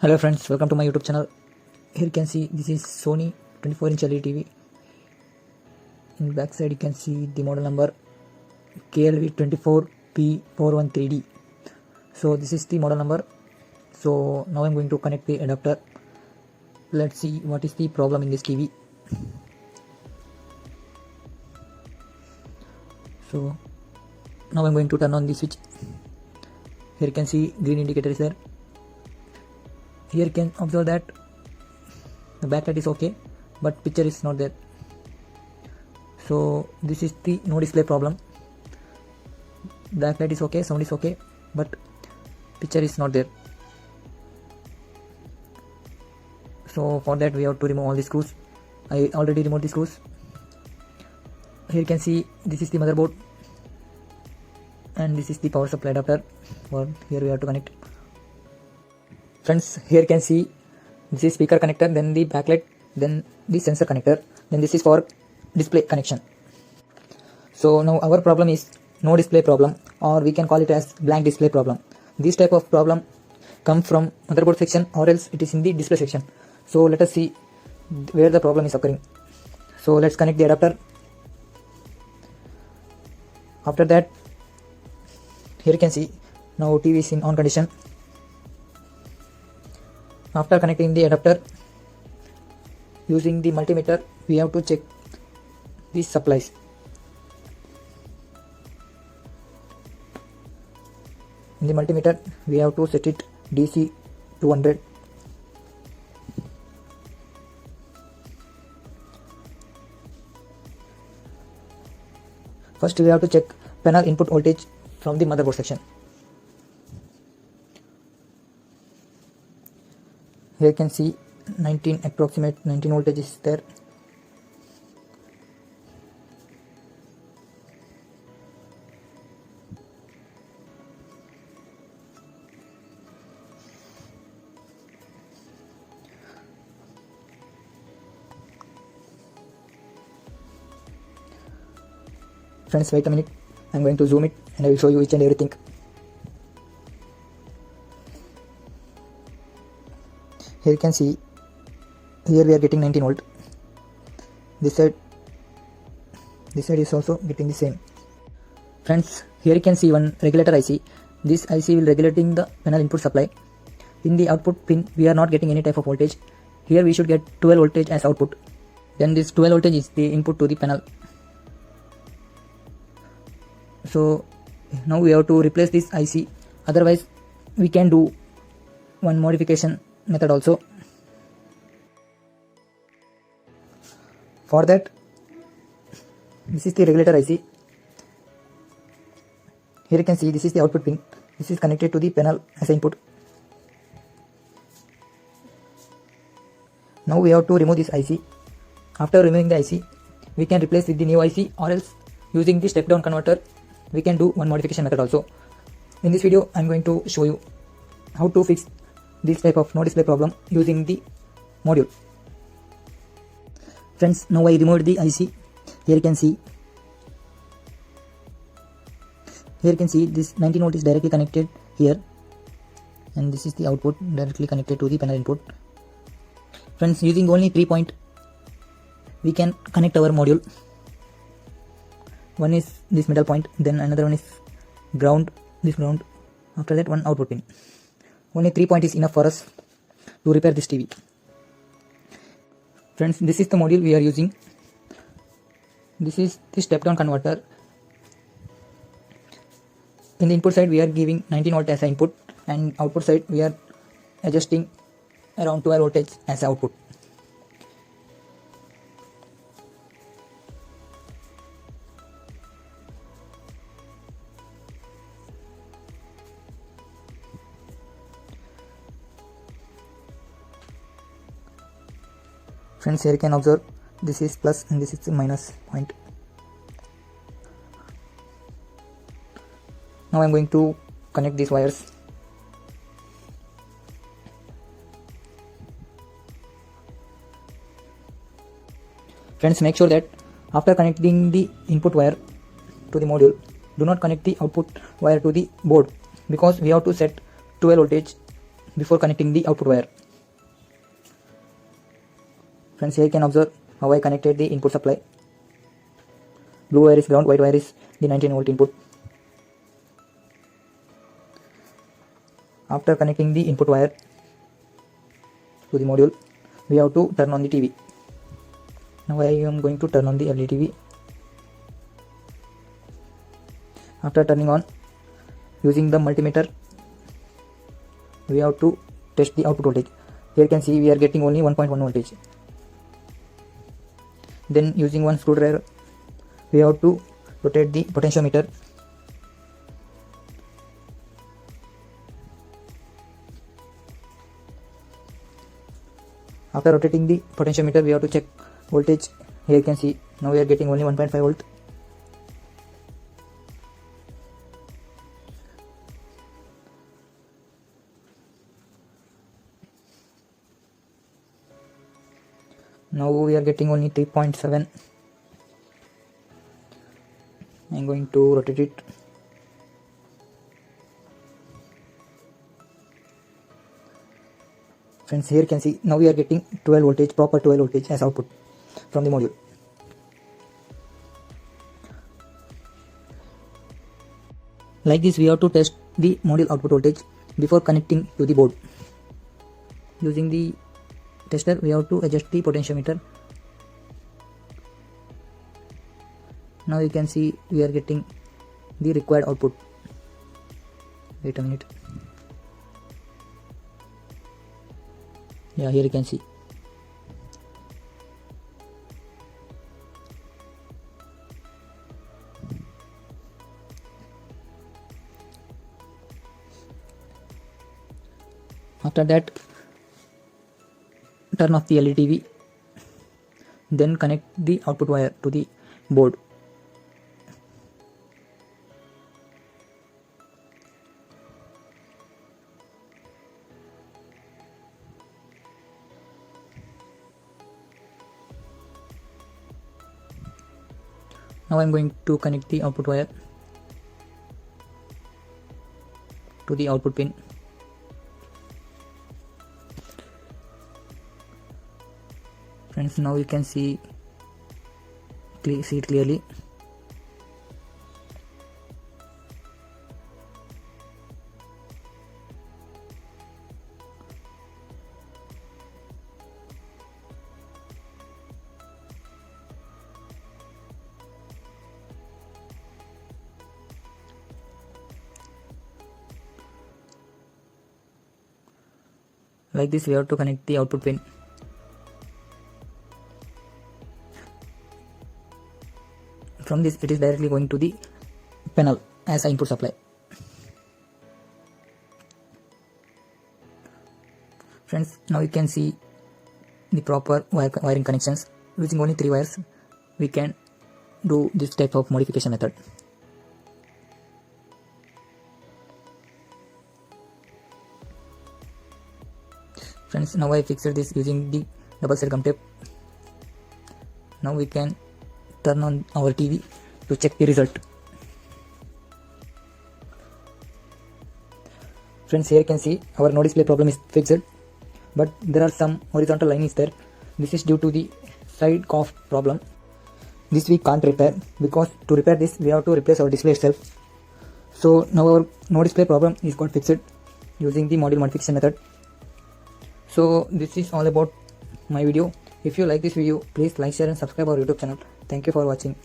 Hello friends, welcome to my YouTube channel. Here you can see this is Sony 24-inch LED TV. In the back side you can see the model number klv24p413d. So this is the model number. So now I'm going to connect the adapter. Let's see what is the problem in this TV. So now I'm going to turn on the switch. Here you can see green indicator is there. Here you can observe that the backlight is okay, but picture is not there. So this is the no display problem. Backlight is okay, sound is okay, but picture is not there. So for that we have to remove all the screws. I already removed the screws. Here you can see this is the motherboard and this is the power supply adapter. For here we have to connect. Friends, here you can see this is speaker connector, then the backlight, then the sensor connector, then this is for display connection. So now our problem is no display problem, or we can call it as blank display problem. This type of problem come from motherboard section, or else it is in the display section. So let us see where the problem is occurring. So let's connect the adapter. After that, here you can see now TV is in on condition. After connecting the adapter, using the multimeter, we have to check these supplies. In the multimeter, we have to set it DC 200. First, we have to check panel input voltage from the motherboard section. Here you can see approximate 19 voltage is there. Friends, wait a minute. I'm going to zoom it and I will show you each and everything. Here you can see, here we are getting 19 volt. This side is also getting the same. Friends, here you can see one regulator IC. This IC will regulating the panel input supply. In the output pin, we are not getting any type of voltage. Here we should get 12 voltage as output. Then this 12 voltage is the input to the panel. So now we have to replace this IC. Otherwise, we can do one modification method also. For that, this is the regulator IC. Here you can see this is the output pin. This is connected to the panel as input. Now we have to remove this IC. After removing the IC, we can replace with the new IC, or else using the step down converter we can do one modification method also. In this video I am going to show you how to fix this type of no display problem using the module. Friends, now I removed the IC. Here you can see this 19 volt is directly connected here, and this is the output directly connected to the panel input. Friends, using only 3 point we can connect our module. One is this middle point, then another one is ground, this ground, after that one output pin. Only 3 point is enough for us to repair this TV. Friends, this is the module we are using. This is the step down converter. In the input side we are giving 19 volt as input, and output side we are adjusting around 12 voltage as output. Friends, here you can observe this is plus and this is the minus point. Now I am going to connect these wires. Friends, make sure that after connecting the input wire to the module, do not connect the output wire to the board, because we have to set 12 voltage before connecting the output wire. Friends, here you can observe how I connected the input supply. Blue wire is ground, white wire is the 19 volt input. After connecting the input wire to the module, we have to turn on the TV. Now I am going to turn on the LED TV. After turning on, using the multimeter, we have to test the output voltage. Here you can see we are getting only 1.1 voltage. Then using one screwdriver, we have to rotate the potentiometer. After rotating the potentiometer, we have to check voltage. Here you can see now we are getting only 1.5 volt. Now we are getting only 3.7. I am going to rotate it. Friends, here you can see now we are getting 12 voltage, proper 12 voltage as output from the module. Like this, we have to test the module output voltage before connecting to the board. Using the tester, we have to adjust the potentiometer. Now you can see we are getting the required output. Wait a minute. Yeah, here you can see. After that, turn off the LED TV, then connect the output wire to the board. Now I am going to connect the output wire to the output pin. Friends, now you can see it clearly. Like this, we have to connect the output pin. From this, it is directly going to the panel as an input supply. Friends, now you can see the proper wiring connections. Using only 3 wires, we can do this type of modification method. Friends, now I fixed this using the double side gum tape. Now we can turn on our TV to check the result. Friends, here you can see our no display problem is fixed, but there are some horizontal lines there. This is due to the side cough problem. This we can't repair, because to repair this we have to replace our display itself. So now our no display problem is got fixed using the module modification method. So this is all about my video. If you like this video, please like, share and subscribe our YouTube channel. Thank you for watching.